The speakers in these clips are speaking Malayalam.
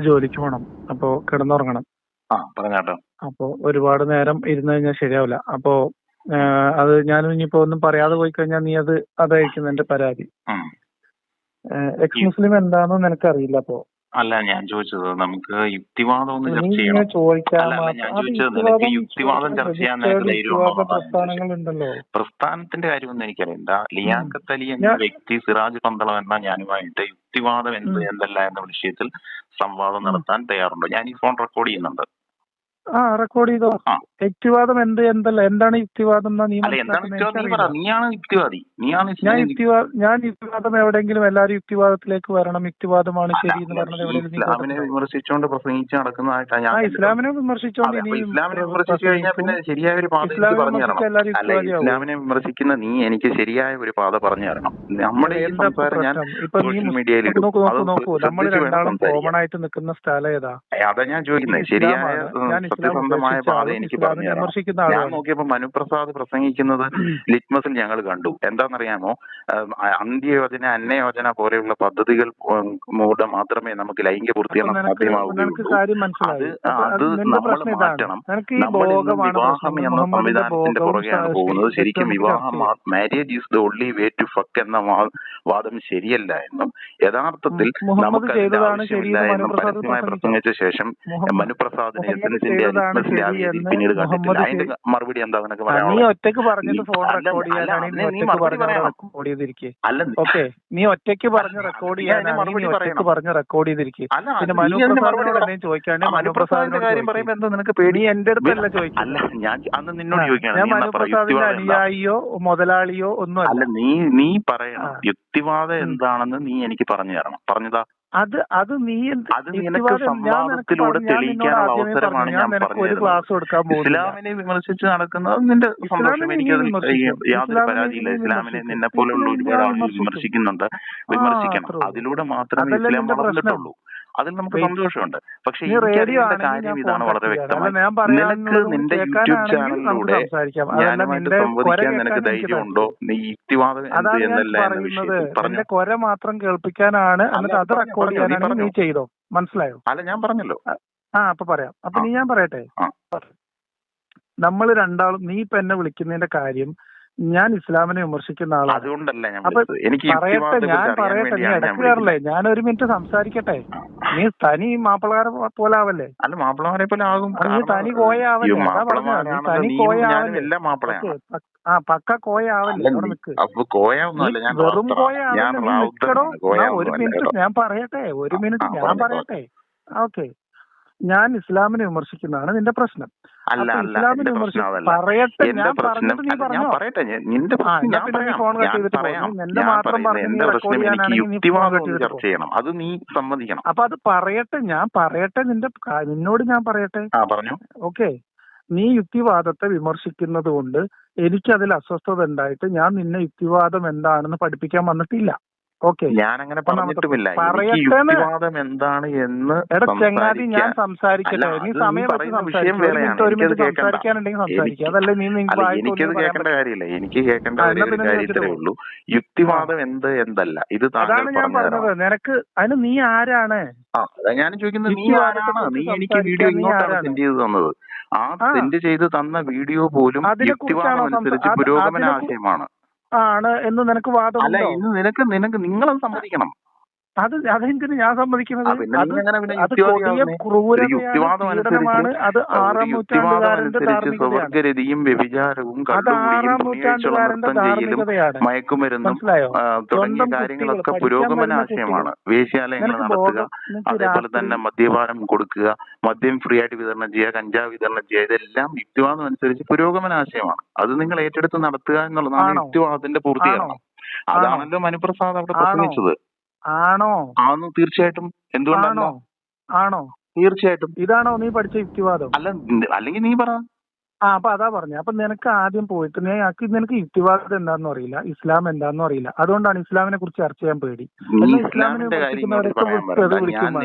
ജോലിക്ക് പോണം. അപ്പൊ കിടന്നുറങ്ങണം. പറഞ്ഞാട്ടോ. അപ്പൊ ഒരുപാട് നേരം ഇരുന്ന് കഴിഞ്ഞാൽ ശരിയാവില്ല. അപ്പൊ അത് ഞാനും ഇനിയിപ്പോ ഒന്നും പറയാതെ പോയി കഴിഞ്ഞാൽ നീ അതായിരിക്കും എന്റെ പരാതി. എക്സ് മുസ്ലിം എന്താണെന്ന് നിനക്കറിയില്ല. അപ്പൊ അല്ല, ഞാൻ ചോദിച്ചത് നമുക്ക് യുക്തിവാദം ഒന്ന് ചർച്ച നീ ചെയ്യണം. ചോദിക്കാൻ ഞാൻ ചോദിച്ചത് നിനക്ക് യുക്തിവാദം ചർച്ച ചെയ്യാൻ നിനക്ക് ധൈര്യമുണ്ടോ? പ്രസ്ഥാനങ്ങളുണ്ടല്ലോ. പ്രസ്ഥാനത്തിന്റെ കാര്യമൊന്നും എനിക്കറിയില്ല. ലിയാഖത്ത് അലി എന്ന വ്യക്തി സിറാജ് പന്തളം എന്ന ഞാനുമായിട്ട് യുക്തിവാദം എന്തല്ല എന്ന വിഷയത്തിൽ സംവാദം നടത്താൻ തയ്യാറുണ്ടോ? ഞാൻ ഈ ഫോൺ റെക്കോർഡ് ചെയ്യുന്നുണ്ട്. റെക്കോർഡ് ചെയ്തോ. യുക്തിവാദം എന്താണ് യുക്തിവാദം? നീയാണ് യുക്തിവാദി. ഞാൻ യുക്തിവാദം എവിടെയെങ്കിലും എല്ലാരും യുക്തിവാദത്തിലേക്ക് വരണം, യുക്തിവാദമാണ് ശരി എന്ന് പറഞ്ഞത് ഇസ്ലാമിനെ വിമർശിച്ചുകൊണ്ട് പ്രസംഗിച്ച് നടക്കുന്നതായിട്ടാണ് ഞാൻ. ഇസ്ലാമിനെ വിമർശിച്ചുകൊണ്ട് ഇസ്ലാമിനെ വിമർശിച്ചു കഴിഞ്ഞാൽ പിന്നെ ശരിയായ ഒരു പാത എനിക്ക് പറഞ്ഞു തരണം. അല്ല, ഇസ്ലാമിനെ വിമർശിക്കുന്ന നീ എനിക്ക് ശരിയായ ഒരു പാത പറഞ്ഞു തരണം. നമ്മുടെ ഈ സംസാരം ഞാൻ സോഷ്യൽ മീഡിയയിൽ ഇടും. കോമൺ ആയിട്ട് നിൽക്കുന്ന സ്ഥലം ഏതാ? അതാ ഞാൻ ചോദിക്കുന്നത്. ശരിയായ സത്യസന്ധമായ പാത എനിക്ക് പറഞ്ഞു തരണം. ഞാൻ നോക്കിയപ്പോ മനുപ്രസാദ് പ്രസംഗിക്കുന്നത് ലിറ്റ്മസിൽ ഞങ്ങൾ കണ്ടു. എന്താണെന്നറിയാമോ? അന്ത്യയോജന, അന്നയോജന പോലെയുള്ള പദ്ധതികൾ മൂലം മാത്രമേ നമുക്ക് ലൈംഗിക പൂർത്തീകരണം സാധ്യമാവുകയുള്ളൂ. അത് നമ്മൾ മാറ്റണം. നമ്മൾ വിവാഹം എന്ന സംവിധാനത്തിന്റെ പുറകെയാണ് പോകുന്നത്. ശരിക്കും വിവാഹം, marriage is the only way to fuck എന്ന വാദം ശരിയല്ല എന്നും യഥാർത്ഥത്തിൽ നമുക്ക് അതിന്റെ ആവശ്യമില്ല എന്നും പരസ്യമായി പ്രസംഗിച്ച ശേഷം മനുപ്രസാദിനെ എസൻസിന്റെ പിന്നീട് കണ്ടിട്ടില്ല. അതിന്റെ മറുപടി എന്താ നിനക്ക് പറയാനുള്ളത്? നീ ഒറ്റയ്ക്ക് പറഞ്ഞ റെക്കോർഡ് ചെയ്തിരിക്കും. പിന്നെ മനുപ്രസാദിനോട് ചോദിക്കാണ്ട് മനുപ്രസാദിന്റെ കാര്യം പറയുമ്പോ എന്താ നിനക്ക് പേടി? എന്റെ അടുത്തല്ല ചോദിക്കും. അല്ല, ഞാൻ അന്ന് നിന്നോട് ചോദിക്കണം. ഞാൻ മനുപ്രസാദിന്റെ അനുയായിയോ മുതലാളിയോ ഒന്നും അല്ല. നീ പറയണം യുക്തിവാദം എന്താണെന്ന് നീ എനിക്ക് പറഞ്ഞു തരണം. പറഞ്ഞതാ അത് നിനക്ക് സംവാദത്തിലൂടെ തെളിയിക്കാനുള്ള അവസരമാണ് ഞാൻ പറഞ്ഞത്. ഇസ്ലാമിനെ വിമർശിച്ച് നടക്കുന്നത് നിന്റെ സന്തോഷം. എനിക്കതിൽ യാതൊരു പരാതിയില്ല. ഇസ്ലാമിനെ നിന്നെ പോലുള്ള ഒരുപാട് ആളുകൾ വിമർശിക്കുന്നുണ്ട്. വിമർശിക്കണം. അതിലൂടെ മാത്രമേ ഇസ്ലാം വളർന്നിട്ടുള്ളൂ. അതിൽ നമുക്ക് സന്തോഷമുണ്ട്. പക്ഷെ എനിക്കറിയേണ്ട കാര്യം ഇതാണ് വളരെ വ്യക്തമായി. നിനക്ക് നിന്റെ യൂട്യൂബ് ചാനലിലൂടെ ഞാനുമായിട്ട് സംവദിക്കാൻ നിനക്ക് ധൈര്യമുണ്ടോ? നീ യുക്തിവാദം എന്നല്ല എന്ന വിഷയത്തിൽ പറഞ്ഞു. കൊര മാത്രം കേൾപ്പിക്കാനാണ്, എന്നിട്ട് അത് റെക്കോർഡ് ചെയ്യാനാണ് നീ ചെയ്തോ. മനസ്സിലായോ? അല്ല, ഞാൻ പറഞ്ഞല്ലോ. അപ്പൊ പറയാം. അപ്പൊ ഞാൻ പറയട്ടെ. നമ്മൾ രണ്ടാളും, നീ ഇപ്പൊ എന്നെ വിളിക്കുന്നതിന്റെ കാര്യം, ഞാൻ ഇസ്ലാമിനെ വിമർശിക്കുന്ന ആളാണ്. അതുകൊണ്ടല്ല ഞാൻ പറയട്ടെ. നീ ഇടയ്ക്ക് കയറല്ലേ? ഞാൻ ഒരു മിനിറ്റ് സംസാരിക്കട്ടെ. നീ തനി മാപ്പിളകാരെ പോലെ ആവല്ലേ? അല്ല, മാപ്പിളമാരെ പോലെ ആകും. നീ തനി കോയ ആവല്ലേ? തനി കോയ ആവല്ലേ? പക്ക കോയ ആവല്ലേ? അവിടെ നിൽക്ക്. വെറും കോയ ആവല്ലേ? നിൽക്കടോ. ഒരു മിനിറ്റ് ഞാൻ പറയട്ടെ. ഞാൻ പറയട്ടെ. ഓക്കെ. ഞാൻ ഇസ്ലാമിനെ വിമർശിക്കുന്നതാണ് നിന്റെ പ്രശ്നം. ഇസ്ലാമിനെ പറയട്ടെ. ഞാൻ പറഞ്ഞിട്ട് നീ പറഞ്ഞോ. അത് നീ സമ്മതിക്കണം. അപ്പൊ അത് പറയട്ടെ. ഞാൻ പറയട്ടെ. നിന്നോട് ഞാൻ പറയട്ടെ. ഓക്കെ. നീ യുക്തിവാദത്തെ വിമർശിക്കുന്നത് കൊണ്ട് എനിക്കതിൽ അസ്വസ്ഥത ഉണ്ടായിട്ട് ഞാൻ നിന്നെ യുക്തിവാദം എന്താണെന്ന് പഠിപ്പിക്കാൻ വന്നിട്ടില്ല. ഓക്കെ. ഞാനങ്ങനെ പറഞ്ഞിട്ടുമില്ല. യുക്തിവാദം എന്താണ് എന്ന് ചങ്ങാതി ഞാൻ സംസാരിക്കട്ടെ. നീ സമയം സംസാരിക്കാനുണ്ടെങ്കിൽ സംസാരിക്കുക. അതല്ലേ എനിക്കത് കേൾക്കേണ്ട കാര്യമില്ല. എനിക്ക് കേൾക്കേണ്ട കാര്യത്തിലേ ഉള്ളൂ. യുക്തിവാദം എന്തല്ല ഇത് അതാണ് ഞാൻ പറഞ്ഞത്. നിനക്ക് അതിന് നീ ആരാണ്? ഞാൻ ചോദിക്കുന്നത് നീ ആരാണ്? നീ എനിക്ക് വീഡിയോ ഇങ്ങോട്ടാണ് സെൻഡ് ചെയ്ത് തന്നത്. സെൻഡ് ചെയ്ത് തന്ന വീഡിയോ പോലും യുക്തിവാദം അനുസരിച്ച് പുരോഗമന ആശയമാണ് ആണ് എന്ന് നിനക്ക് വാദമുണ്ടോ? നിനക്ക് നിങ്ങളത് സമ്മതിക്കണം. അതെന്തിന് ഞാൻ സമ്മതിക്കുന്നത്? സ്വർഗരതിയും വ്യഭിചാരവും മയക്കുമരുന്നും തുടങ്ങിയ കാര്യങ്ങളൊക്കെ പുരോഗമനാശയമാണ്. വേശ്യാലയങ്ങൾ നടത്തുക, അതേപോലെ തന്നെ മദ്യപാനം കൊടുക്കുക, മദ്യം ഫ്രീ ആയിട്ട് വിതരണം ചെയ്യുക, കഞ്ചാവ് വിതരണം ചെയ്യുക, ഇതെല്ലാം യുക്തിവാദം അനുസരിച്ച് പുരോഗമനാശയമാണ്. അത് നിങ്ങൾ ഏറ്റെടുത്ത് നടത്തുക എന്നുള്ളതാണ് യുക്തിവാദത്തിന്റെ പൂർത്തീകരണം. അതാണല്ലോ മനുപ്രസാദ് അവിടെ പ്രസംഗിച്ചത്. ആണോ? ആണോ? തീർച്ചയായിട്ടും. എന്തുകൊണ്ടാണോ? ആണോ? തീർച്ചയായിട്ടും. ഇതാണോ നീ പഠിച്ച യുക്തിവാദം? അല്ലെങ്കിൽ നീ പറ. അപ്പൊ അതാ പറഞ്ഞു. അപ്പൊ നിനക്ക് ആദ്യം പോയിട്ട് നിനക്ക് യുക്തിവാദം എന്താണെന്നും അറിയില്ല, ഇസ്ലാം എന്താണെന്നും അറിയില്ല. അതുകൊണ്ടാണ് ഇസ്ലാമിനെ കുറിച്ച് ചർച്ച ചെയ്യാൻ പേടി.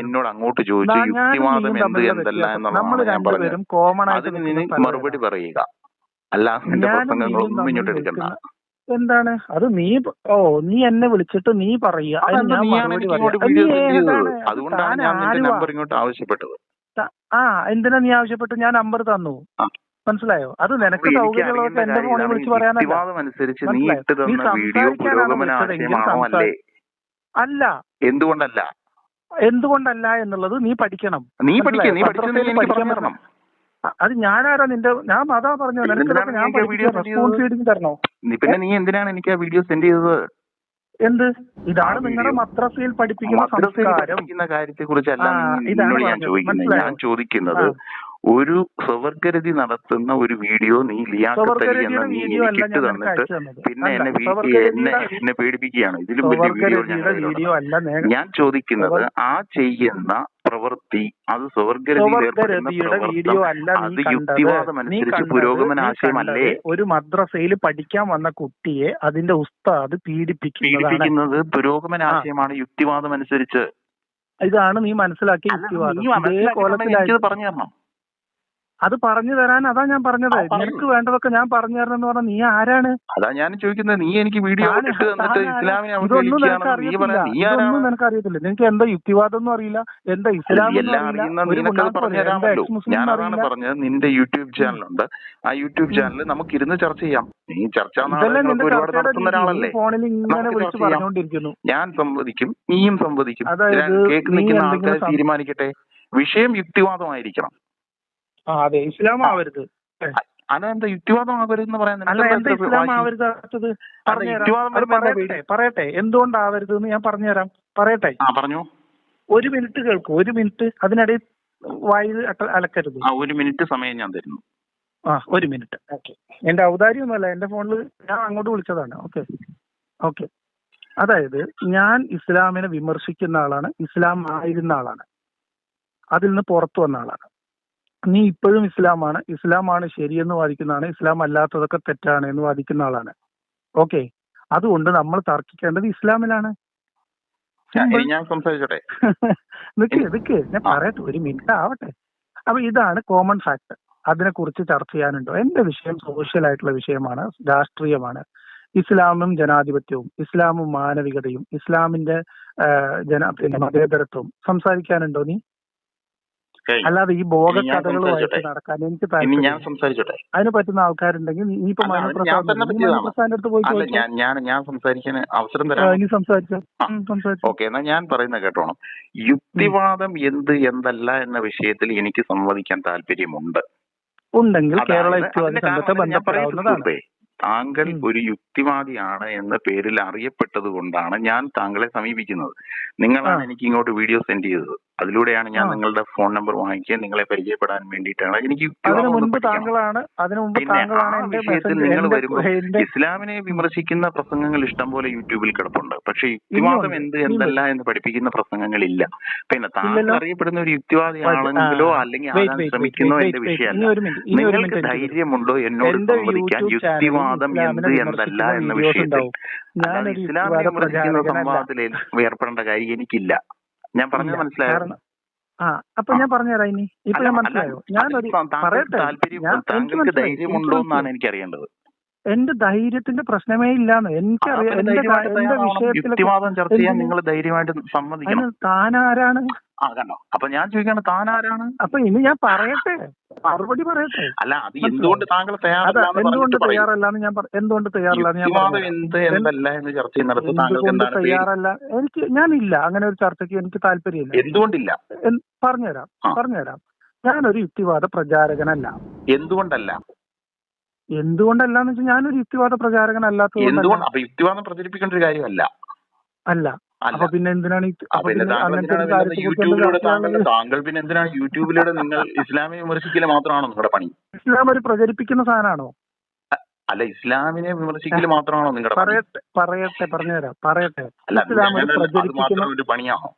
നമ്മൾ രണ്ടുപേരും കോമൺ ആയിട്ട് മറുപടി പറയുക. അല്ലാതെ എന്താണ് അത്? നീ എന്നെ വിളിച്ചിട്ട് നീ പറയുക, എന്തിനാ നീ ആവശ്യപ്പെട്ടു? ഞാൻ നമ്പർ തന്നു, മനസ്സിലായോ? അത് നിനക്ക് സൗകര്യമുള്ളവർക്ക് എന്റെ ഫോണിൽ വിളിച്ച് പറയാനല്ല. നീ സംസാരിക്കാനാണ് വിളിച്ചതെങ്കിൽ അല്ല. എന്തുകൊണ്ടല്ല എന്നുള്ളത് നീ പഠിക്കണം. അത് ഞാനാരാ നിന്റെ? ഞാൻ അതാ പറഞ്ഞു, നിനക്ക് ഞാൻ റെസ്പോൺസിബിലിറ്റി തരണോ? പിന്നെ നീ എന്തിനാണ് എനിക്ക് ആ വീഡിയോ സെൻഡ് ചെയ്തത്? എന്ത്? ഇതാണ് നിങ്ങളുടെ മദ്രസയിൽ പഠിപ്പിക്കുന്ന സംസ്കാരം. കാര്യത്തെ കുറിച്ചല്ല ഞാൻ ചോദിക്കുന്നത്. ഞാൻ ചോദിക്കുന്നത് ഒരു സ്വവർഗരതി നടത്തുന്ന ഒരു വീഡിയോ നീ ലിയാഖത്ത് അലി എന്ന നീ എനിക്ക് ഇട്ട് തന്നിട്ട് പിന്നെ എന്നെ പേടിപ്പിക്കുകയാണ്. ഇതിലും വലിയ വീഡിയോ ഞാൻ ചോദിക്കുന്നത്, ആ ചെയ്യുന്ന പ്രവൃത്തി അത് സ്വവർഗരതിയുടെ വീഡിയോ അല്ല, അത് യുക്തിവാദം അനുസരിച്ച് പുരോഗമന ആശയമല്ലേ? ഒരു മദ്രസയിൽ പഠിക്കാൻ വന്ന കുട്ടിയെ അതിന്റെ ഉസ്താദ് പീഡിപ്പിക്കുന്നത് പുരോഗമന ആശയമാണ് യുക്തിവാദം അനുസരിച്ച്. ഇതാണ് നീ മനസ്സിലാക്കിയ യുക്തിവാദം. ഇതേ കോലത്തിലായി പറഞ്ഞു തരണം. അത് പറഞ്ഞു തരാൻ അതാ ഞാൻ പറഞ്ഞത്. നിനക്ക് വേണ്ടതൊക്കെ ഞാൻ പറഞ്ഞു തരണം എന്ന് പറഞ്ഞാൽ നീ ആരാണ്? അതാ ഞാൻ ചോദിക്കുന്നത്. നീ എനിക്ക് വീഡിയോ ഇതൊന്നും നിനക്ക് അറിയത്തില്ല. നിനക്ക് എന്താ യുക്തിവാദം ഒന്നും അറിയില്ല, എന്താ ഇസ്ലാം ഞാനതാണ് പറഞ്ഞത്. നിന്റെ യൂട്യൂബ് ചാനലുണ്ട്, ആ യൂട്യൂബ് ചാനൽ നമുക്ക് ഇരുന്ന് ചർച്ച ചെയ്യാം. നീ ചർച്ച ഒരുപാട് നടത്തുന്ന ഒരാളല്ലേ. ഫോണിൽ ഇങ്ങനെ വിളിച്ച് പറഞ്ഞുകൊണ്ടിരിക്കുന്നു. ഞാൻ സംവദിക്കും, നീയും സംവദിക്കും. കേക്ക് നിൽക്കുന്ന ആൾക്കാർ തീരുമാനിക്കട്ടെ. വിഷയം യുക്തിവാദമായിരിക്കണം. അതെ, ഇസ്ലാം ആവരുത്. അതെന്താ യുക്തിവാദം ആവരുതെന്ന് പറയാൻ? പറയട്ടെ എന്തുകൊണ്ടാവരുത് എന്ന് ഞാൻ പറഞ്ഞുതരാം. പറയട്ടെ, പറഞ്ഞു. 1 മിനിറ്റ് കേൾക്കൂ. 1 മിനിറ്റ്, അതിനിടയിൽ വായിൽ അലക്കരുത്. 1 മിനിറ്റ് സമയം ഞാൻ തരുന്നു. 1 മിനിറ്റ്. ഓക്കെ. എന്റെ ഔദാര്യമൊന്നുമല്ല, എന്റെ ഫോണിൽ ഞാൻ അങ്ങോട്ട് വിളിച്ചതാണ്. ഓക്കെ. അതായത് ഞാൻ ഇസ്ലാമിനെ വിമർശിക്കുന്ന ആളാണ്, ഇസ്ലാം ആയിരുന്ന ആളാണ്, അതിൽ നിന്ന് പുറത്തു വന്ന ആളാണ്. നീ ഇപ്പോഴും ഇസ്ലാമാണ് ശരിയെന്ന് വാദിക്കുന്നതാണ്, ഇസ്ലാം അല്ലാത്തതൊക്കെ തെറ്റാണ് എന്ന് വാദിക്കുന്ന ആളാണ്. ഓക്കെ, അതുകൊണ്ട് നമ്മൾ തർക്കിക്കേണ്ടത് ഇസ്ലാമിലാണ്. ഞാൻ സംസാരിച്ചോട്ടെ? നിക്ക് ഞാൻ പറയട്ടെ, 1 മിനിറ്റ് ആവട്ടെ. അപ്പൊ ഇതാണ് കോമൺ ഫാക്ട്. അതിനെക്കുറിച്ച് ചർച്ച ചെയ്യാനുണ്ടോ? എന്റെ വിഷയം സോഷ്യൽ ആയിട്ടുള്ള വിഷയമാണ്, രാഷ്ട്രീയമാണ്. ഇസ്ലാമും ജനാധിപത്യവും, ഇസ്ലാമും മാനവികതയും, ഇസ്ലാമിന്റെ മതേതരത്വവും സംസാരിക്കാനുണ്ടോ നീ? അല്ലാതെ ഈ ഭോഗ കഥകളുമായിട്ട് നടക്കാൻ എനിക്ക് അതിന് പറ്റുന്ന ആൾക്കാരുണ്ടെങ്കിൽ നീ ഇപ്പൊ മനോപ്രസാദിന്റെ അടുത്ത് പോയി ഓക്കെ. എന്നാ ഞാൻ പറയുന്നത് കേട്ടോണം. യുക്തിവാദം എന്തല്ല എന്ന വിഷയത്തിൽ എനിക്ക് സംവദിക്കാൻ താല്പര്യമുണ്ട്. ഉണ്ടെങ്കിൽ കേരള യുക്തിവാദ സംഘത്തെ ബന്ധപ്പെടാവുന്നതാണ്. താങ്കൾ ഒരു യുക്തിവാദിയാണ് എന്ന പേരിൽ അറിയപ്പെട്ടത് കൊണ്ടാണ് ഞാൻ താങ്കളെ സമീപിക്കുന്നത്. നിങ്ങളാണ് എനിക്ക് ഇങ്ങോട്ട് വീഡിയോ സെൻഡ് ചെയ്തത്. അതിലൂടെയാണ് ഞാൻ നിങ്ങളുടെ ഫോൺ നമ്പർ വാങ്ങിക്കുക, നിങ്ങളെ പരിചയപ്പെടാൻ വേണ്ടിയിട്ടാണ്. എനിക്ക് വിഷയത്തിൽ നിങ്ങൾ വരുമ്പോൾ ഇസ്ലാമിനെ വിമർശിക്കുന്ന പ്രസംഗങ്ങൾ ഇഷ്ടം പോലെ യൂട്യൂബിൽ കിടപ്പുണ്ട്. പക്ഷെ യുക്തിവാദം എന്തല്ല എന്ന് പഠിപ്പിക്കുന്ന പ്രസംഗങ്ങളില്ല. പിന്നെ താങ്കൾ അറിയപ്പെടുന്ന ഒരു യുക്തിവാദിയാണെങ്കിലോ അല്ലെങ്കിൽ ആകാൻ ശ്രമിക്കുന്നോ എന്റെ വിഷയമല്ല. നിങ്ങൾക്ക് ധൈര്യമുണ്ടോ എന്നോട് സംവദിക്കാൻ യുക്തിവാദം എന്തല്ല എന്ന വിഷയത്തിൽ? ഇസ്ലാമിനെ വിമർശിക്കുന്ന സംവാദത്തിൽ ഏർപ്പെടേണ്ട കാര്യം എനിക്കില്ല. ഞാൻ പറഞ്ഞത് മനസ്സിലായോ? അപ്പൊ ഞാൻ പറഞ്ഞുതരാം. ഇനി ഇപ്പൊ ഞാൻ മനസ്സിലായോ? താങ്കൾക്ക് ധൈര്യമുണ്ടോ എന്നാണ് എനിക്ക് അറിയേണ്ടത്. എന്റെ ധൈര്യത്തിന്റെ പ്രശ്നമേ ഇല്ലാന്ന് എനിക്കറിയാം. എന്റെ യുക്തിവാദം ചർച്ച ചെയ്യാൻ നിങ്ങൾ ധൈര്യമായിട്ട് സമ്മതിക്കണം. താനാരാണ്? കണ്ടോ? അപ്പൊ ഞാൻ ചോദിക്കാണ്, താനാരാണ്? അപ്പൊ ഇനി ഞാൻ പറയട്ടെ, മറുപടി പറയട്ടെ. അല്ല, അത് എന്തുകൊണ്ട് താങ്കൾ എന്തുകൊണ്ട് തയ്യാറല്ലാന്ന് ഞാൻ എന്തുകൊണ്ട് തയ്യാറല്ലാന്ന് തയ്യാറല്ല. ഞാനില്ല അങ്ങനെ ഒരു ചർച്ചയ്ക്ക് എനിക്ക് താല്പര്യമില്ല. എന്തുകൊണ്ടില്ല? പറഞ്ഞുതരാം. ഞാനൊരു യുക്തിവാദ പ്രചാരകനല്ല. എന്തുകൊണ്ടല്ല? എന്തുകൊണ്ടല്ലാന്ന് വെച്ചാൽ ഞാനൊരു യുക്തിവാദ പ്രചാരകനല്ലാത്തത്. യുക്തിവാദം പ്രചരിപ്പിക്കേണ്ട ഒരു കാര്യമല്ല. അപ്പൊ പിന്നെ എന്തിനാണ് താങ്കൾ പിന്നെ എന്തിനാണ് യൂട്യൂബിലൂടെ നിങ്ങൾ ഇസ്ലാമിനെ വിമർശിക്കല് മാത്രമാണോ നിങ്ങളുടെ പണി? ഇസ്ലാം ഒരു പ്രചരിപ്പിക്കുന്ന സാധനമാണോ? അല്ല, ഇസ്ലാമിനെ വിമർശിക്കല് മാത്രമാണോ നിങ്ങളുടെ? പറഞ്ഞുതരാം. ഇസ്ലാം ഒരു പ്രചരിപ്പിക്കുന്ന ഒരു പണിയാണോ?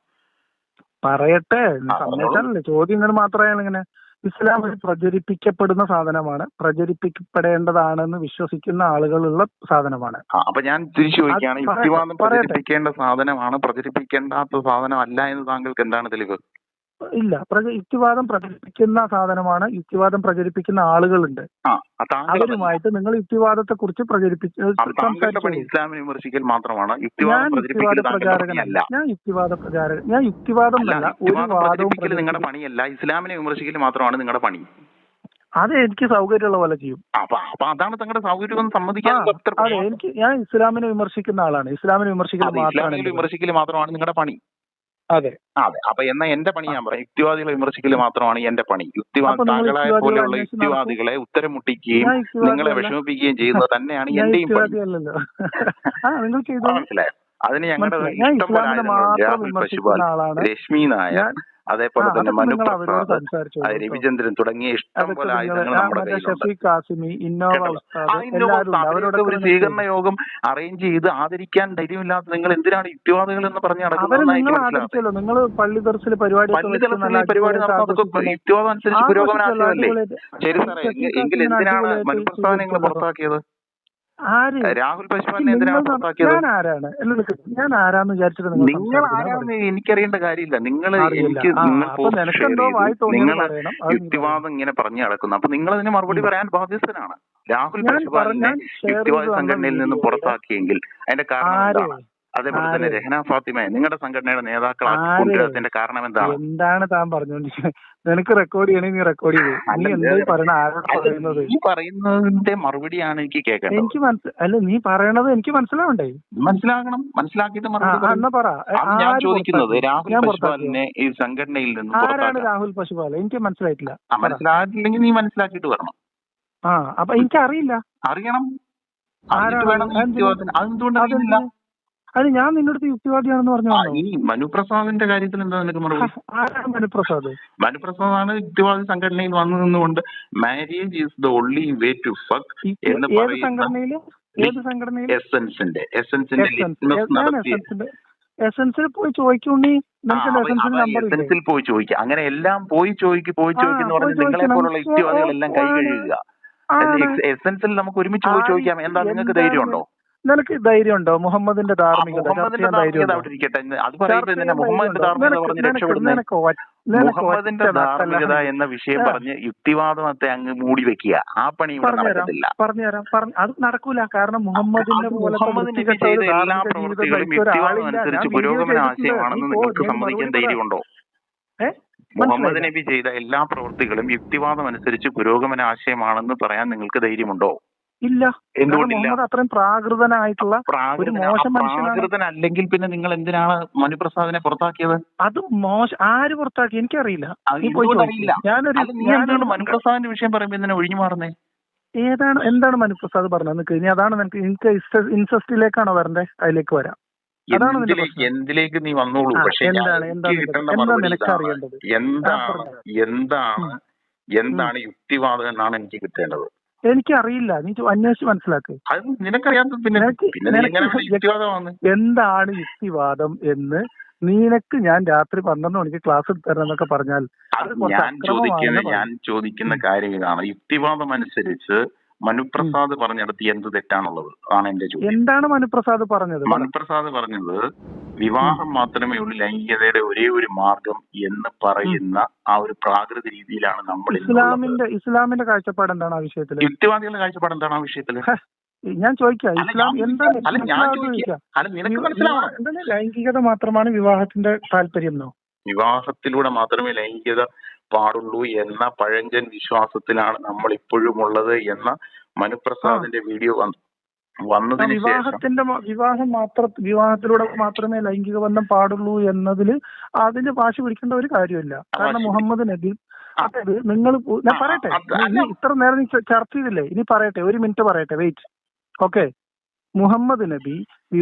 പറയട്ടെ, സമ്മതിച്ചാലല്ലേ ചോദ്യം. ഇങ്ങനെ മാത്രമേ ഇങ്ങനെ ഇസ്ലാം ഒരു പ്രചരിപ്പിക്കപ്പെടുന്ന സാധനമാണ്, പ്രചരിപ്പിക്കപ്പെടേണ്ടതാണെന്ന് വിശ്വസിക്കുന്ന ആളുകളുള്ള സാധനമാണ്. അപ്പൊ ഞാൻ തിരിച്ചു ചോദിക്കുകയാണ്, യുക്തിവാദം പ്രചരിപ്പിക്കേണ്ട സാധനമാണ്, പ്രചരിപ്പിക്കേണ്ടാത്ത സാധനം അല്ല എന്ന് താങ്കൾക്ക് എന്താണ് തെളിവ്? ഇല്ല. യുക്തിവാദം പ്രചരിപ്പിക്കുന്ന സാധനമാണ്. യുക്തിവാദം പ്രചരിപ്പിക്കുന്ന ആളുകളുണ്ട്. അവരുമായിട്ട് നിങ്ങൾ യുക്തിവാദത്തെ കുറിച്ച് ഇസ്ലാമിനെ വിമർശിക്കൽ മാത്രമാണ്. ഞാൻ യുക്തിവാദ പ്രചാരകനല്ല. ഞാൻ യുക്തിവാദം നിങ്ങളുടെ പണിയല്ല. ഇസ്ലാമിനെ വിമർശിക്കൽ മാത്രമാണ് നിങ്ങളുടെ പണി. അത് എനിക്ക് സൗകര്യമുള്ള പോലെ ചെയ്യും. അപ്പൊ അതാണ് നിങ്ങളുടെ സൗകര്യം സമ്മതിക്കാൻ. അതെ, ഞാൻ ഇസ്ലാമിനെ വിമർശിക്കുന്ന ആളാണ്. ഇസ്ലാമിനെ വിമർശിക്കൽ മാത്രമാണ് നിങ്ങളുടെ പണി. അതെ അതെ. അപ്പൊ എന്നാ എന്റെ പണി ഞാൻ പറയാം. യുക്തിവാദികളെ വിമർശിക്കൽ മാത്രമാണ് എന്റെ പണി. താങ്കളെ പോലെയുള്ള യുക്തിവാദികളെ ഉത്തരം മുട്ടിക്കുകയും നിങ്ങളെ വിഷമിപ്പിക്കുകയും ചെയ്യുന്നത് തന്നെയാണ് എന്റെയും പണി. മനസ്സിലായോ? അതിന് ഞങ്ങളുടെ ഇഷ്ടം പോലെ രശ്മി നായർ, അതേപോലെ തന്നെ മനുപ്രസാദ്, രവിചന്ദ്രൻ തുടങ്ങിയ ഇഷ്ടം പോലെ ആയുധങ്ങൾ നമ്മുടെ കയ്യിലുണ്ട്. ഒരു സ്വീകരണ യോഗം അറേഞ്ച് ചെയ്ത് ആദരിക്കാൻ ധൈര്യമില്ലാത്ത നിങ്ങൾ എന്തിനാണ് യുക്തിവാദികൾ എന്ന് പറഞ്ഞ് നടക്കുന്നത്? പരിപാടി നടത്തുന്നത് യുക്തിവാദം അനുസരിച്ച് പുരോഗമനാശയമല്ലേ? ശരി സാറേ, എങ്കിൽ എന്തിനാണ് മനുപ്രസാദ് നിങ്ങൾ പുറത്താക്കിയത്? രാഹുൽ പശുപാലിനെ എന്തിനാണ് പുറത്താക്കിയത്? ഞാൻ ആരാന്ന് വിചാരിച്ചിട്ട് നിങ്ങൾ ആരാന്ന് എനിക്കറിയേണ്ട കാര്യമില്ല. നിങ്ങൾ യുക്തിവാദം ഇങ്ങനെ പറഞ്ഞു നടക്കുന്നു. അപ്പൊ നിങ്ങൾ അതിന് മറുപടി പറയാൻ ബാധ്യസ്ഥനാണ്. രാഹുൽ പശുപാലിനെ യുക്തിവാദ സംഘടനയിൽ നിന്നും പുറത്താക്കിയെങ്കിൽ അതിന്റെ കാരണം എന്താണ്? അതേപോലെ തന്നെ രഹന ഫാത്തിമയെ നിങ്ങളുടെ സംഘടനയുടെ നേതാക്കളാക്കി കൊണ്ടുവരുന്നതിന്റെ കാരണം എന്താണ്? എന്താണ് താൻ പറഞ്ഞോണ്ടിരിക്കുന്നത്? നിനക്ക് റെക്കോർഡ് ചെയ്യണേ നീ റെക്കോർഡ് ചെയ്തു. ഈ പറയുന്നതിന്റെ മറുപടിയാണ് എനിക്ക് കേൾക്കേണ്ടത്. എനിക്ക് അല്ല, നീ പറയണത് എനിക്ക് മനസ്സിലാവണ്ടേ? മനസ്സിലാക്കണം. മനസ്സിലാക്കിയിട്ട് ഞാൻ ചോദിക്കുന്നത് രാഹുൽ പശുപാലിനെ ഈ സംഘടനയിൽ നിന്ന് ആരാണ് രാഹുൽ പശുപാൽ? എനിക്ക് മനസ്സിലായിട്ടില്ല. മനസ്സിലായിട്ടില്ലെങ്കിൽ നീ മനസ്സിലാക്കിയിട്ട് വരണം. അപ്പൊ എനിക്ക് അറിയില്ല. അറിയണം. അതെന്തുകൊണ്ടറിയില്ല? അത് ഞാൻ നിന്റെ അടുത്ത് യുക്തിവാദിയാണെന്ന് പറഞ്ഞു. ഈ മനുപ്രസാദിന്റെ കാര്യത്തിൽ എന്താ നിനക്ക് മറുപടി? ആരാണ് മനുപ്രസാദ്? മനുപ്രസാദാണ് യുക്തിവാദി സംഘടനയിൽ വന്നു നിന്നുകൊണ്ട് marriage is the only way to fuck എന്ന് പറയുന്ന എസെൻസിന്റെ എസെൻസിൽ പോയി ചോദിക്കുണ്ണി. എസെൻസിൽ പോയി ചോദിക്കുക. അങ്ങനെ എല്ലാം പോയി ചോദിക്കുന്നു പറഞ്ഞ് നിങ്ങളെ പോലുള്ള യുക്തിവാദികളെല്ലാം കൈ കഴുകുക. എസെൻസിൽ നമുക്ക് ഒരുമിച്ച് പോയി ചോദിക്കാം. എന്താ നിങ്ങൾക്ക് ധൈര്യമുണ്ടോ? നിനക്ക് ധൈര്യമുണ്ടോ? മുഹമ്മദിന്റെ ധാർമ്മികത മുഹമ്മദിന്റെ ധാർമ്മികത എന്ന വിഷയം പറഞ്ഞ് യുക്തിവാദത്തെ അങ്ങ് മൂടി വെക്കുക. ആ പണി ഇവിടെ നടക്കത്തില്ല. പറഞ്ഞുതരാം. അത് നടക്കൂല. കാരണം മുഹമ്മദിന്റെ ചെയ്ത എല്ലാ പ്രവൃത്തികളും യുക്തിവാദം അനുസരിച്ച് പുരോഗമന ആശയമാണെന്ന് നിങ്ങൾക്ക് സമ്മതിക്കാൻ ധൈര്യമുണ്ടോ? മുഹമ്മദ് നബി ചെയ്ത എല്ലാ പ്രവൃത്തികളും യുക്തിവാദം അനുസരിച്ച് പുരോഗമന ആശയമാണെന്ന് പറയാൻ നിങ്ങൾക്ക് ധൈര്യമുണ്ടോ? ഇല്ല. എന്തുകൊണ്ടില്ല? അത്രയും പ്രാകൃതനായിട്ടുള്ള ഒരു മോശം മനുഷ്യനാണ്. അല്ലെങ്കിൽ പിന്നെ നിങ്ങൾ എന്തിനാണ് മനുപ്രസാദിനെ പുറത്താക്കിയത്? അത് ആര് പുറത്താക്കി? എനിക്കറിയില്ല. മനുപ്രസാദിന്റെ വിഷയം പറയുമ്പോ എന്തിനാ ഒഴിഞ്ഞു മാറുന്നേ? എന്താണ് മനുപ്രസാദ് പറഞ്ഞത്? നിനക്ക് ഇനി അതാണ് നിനക്ക് ഇൻസെസ്റ്റിലേക്കാണോ വരണ്ടേ? അതിലേക്ക് വരാം. എന്തിലേക്ക് നീ വന്നോളൂ. പക്ഷെ നിനക്കറിയേണ്ടത് എന്താണ് യുക്തിവാദം എന്നാണ് എനിക്ക് കിട്ടേണ്ടത്. എനിക്കറിയില്ല. നീ അന്വേഷിച്ച് മനസ്സിലാക്ക്. എന്താണ് യുക്തിവാദം എന്ന് നിനക്ക് ഞാൻ രാത്രി 12 മണിക്ക് ക്ലാസ് എടുത്തരണം എന്നൊക്കെ പറഞ്ഞാൽ ഞാൻ ചോദിക്കുന്ന കാര്യം ഇതാണ്. യുക്തിവാദം അനുസരിച്ച് മനുപ്രസാദ് പറഞ്ഞിടത്ത് എന്ത് തെറ്റാണുള്ളത് ആണ് എന്റെ ചോദ്യം. എന്താണ് മനുപ്രസാദ് പറഞ്ഞത്? മനുപ്രസാദ് പറഞ്ഞത് വിവാഹം മാത്രമേ ഉള്ളൂ ലൈംഗികതയുടെ ഒരേ ഒരു മാർഗം എന്ന് പറയുന്ന ആ ഒരു പ്രാകൃത രീതിയിലാണ് നമ്മൾ. ഇസ്ലാമിന്റെ കാഴ്ചപ്പാട് എന്താണ് ആ വിഷയത്തിൽ? യുക്തിവാദികളുടെ കാഴ്ചപ്പാട് എന്താണ് ആ വിഷയത്തിൽ? ഞാൻ ചോദിക്കാം. ഇസ്ലാം എന്താണ്? ലൈംഗികത മാത്രമാണ് വിവാഹത്തിന്റെ താല്പര്യം എന്നോ? വിവാഹത്തിലൂടെ മാത്രമേ ലൈംഗികത പാടുള്ളൂ എന്ന പഴഞ്ചൻ വിശ്വാസത്തിലാണ് നമ്മൾ ഇപ്പോഴും ഉള്ളത് എന്ന മനുപ്രസാദിന്റെ വീഡിയോ വന്നതിന് ശേഷം വിവാഹത്തിലൂടെ മാത്രമേ ലൈംഗിക ബന്ധം പാടുള്ളൂ എന്നതില് അതിന് വാശി പിടിക്കേണ്ട ഒരു കാര്യമില്ല. കാരണം മുഹമ്മദ് നബി അതായത് നിങ്ങൾ ഞാൻ പറയട്ടെ, ഇത്ര നേരം നീ ചർച്ച ചെയ്തില്ലേ, ഇനി പറയട്ടെ, ഒരു മിനിറ്റ് പറയട്ടെ, വെയിറ്റ്. ഓക്കെ, മുഹമ്മദ് നബി